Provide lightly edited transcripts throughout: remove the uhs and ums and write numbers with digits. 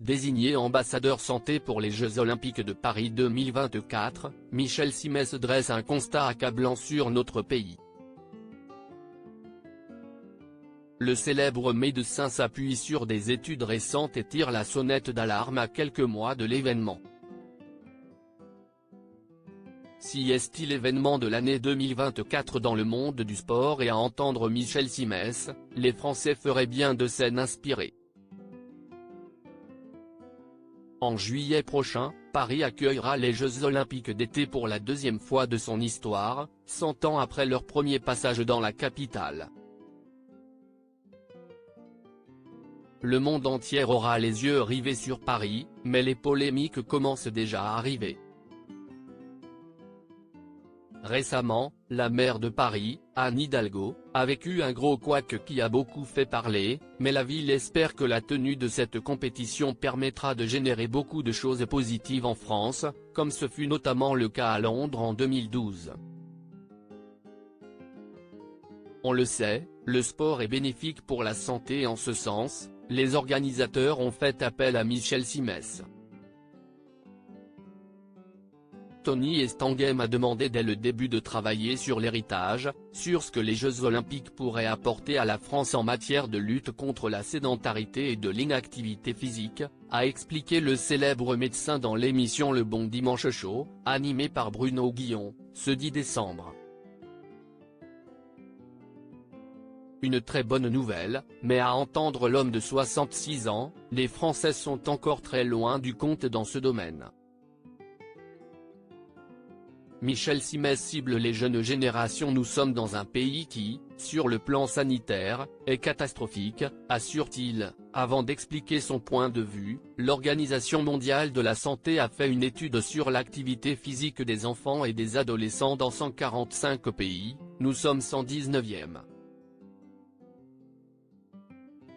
Désigné ambassadeur santé pour les Jeux Olympiques de Paris 2024, Michel Simès dresse un constat accablant sur notre pays. Le célèbre médecin s'appuie sur des études récentes et tire la sonnette d'alarme à quelques mois de l'événement. Si est l'événement de l'année 2024 dans le monde du sport et à entendre Michel Simès, les Français feraient bien de s'en inspirer. En juillet prochain, Paris accueillera les Jeux Olympiques d'été pour la deuxième fois de son histoire, 100 ans après leur premier passage dans la capitale. Le monde entier aura les yeux rivés sur Paris, mais les polémiques commencent déjà à arriver. Récemment, la maire de Paris, Anne Hidalgo, a vécu un gros couac qui a beaucoup fait parler, mais la ville espère que la tenue de cette compétition permettra de générer beaucoup de choses positives en France, comme ce fut notamment le cas à Londres en 2012. On le sait, le sport est bénéfique pour la santé et en ce sens, les organisateurs ont fait appel à Michel Simès. Tony Estanguet m'a demandé dès le début de travailler sur l'héritage, sur ce que les Jeux Olympiques pourraient apporter à la France en matière de lutte contre la sédentarité et de l'inactivité physique, a expliqué le célèbre médecin dans l'émission Le Bon Dimanche Show, animée par Bruno Guillon, ce 10 décembre. Une très bonne nouvelle, mais à entendre l'homme de 66 ans, les Français sont encore très loin du compte dans ce domaine. Michel Simès cible les jeunes générations. Nous sommes dans un pays qui, sur le plan sanitaire, est catastrophique, assure-t-il. Avant d'expliquer son point de vue, l'Organisation mondiale de la santé a fait une étude sur l'activité physique des enfants et des adolescents dans 145 pays, nous sommes 119e.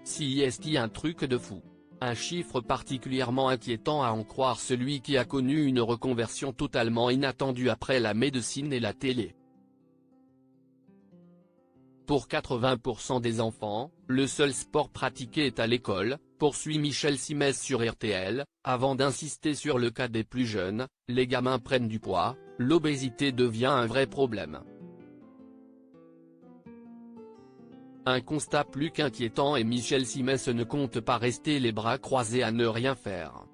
Si est un truc de fou. Un chiffre particulièrement inquiétant à en croire celui qui a connu une reconversion totalement inattendue après la médecine et la télé. Pour 80% des enfants, le seul sport pratiqué est à l'école, poursuit Michel Simès sur RTL, avant d'insister sur le cas des plus jeunes, les gamins prennent du poids, l'obésité devient un vrai problème. Un constat plus qu'inquiétant et Michel Simès ne compte pas rester les bras croisés à ne rien faire.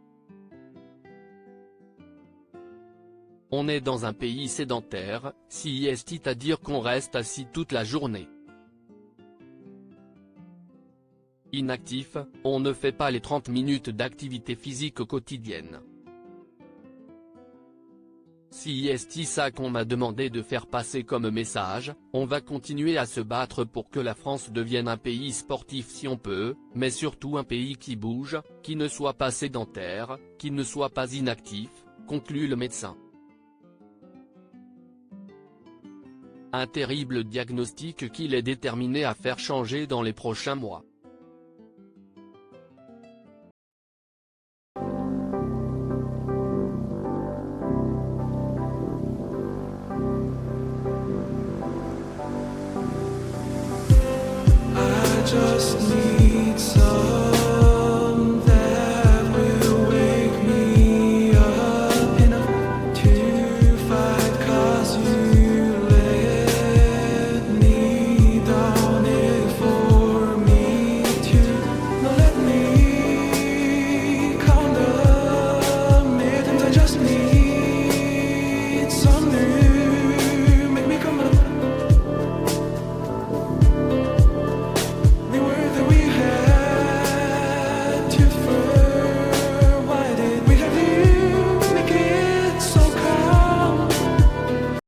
On est dans un pays sédentaire, si est à dire qu'on reste assis toute la journée. Inactif, on ne fait pas les 30 minutes d'activité physique quotidienne. Si est ça qu'on m'a demandé de faire passer comme message, on va continuer à se battre pour que la France devienne un pays sportif si on peut, mais surtout un pays qui bouge, qui ne soit pas sédentaire, qui ne soit pas inactif, conclut le médecin. Un terrible diagnostic qu'il est déterminé à faire changer dans les prochains mois. Just need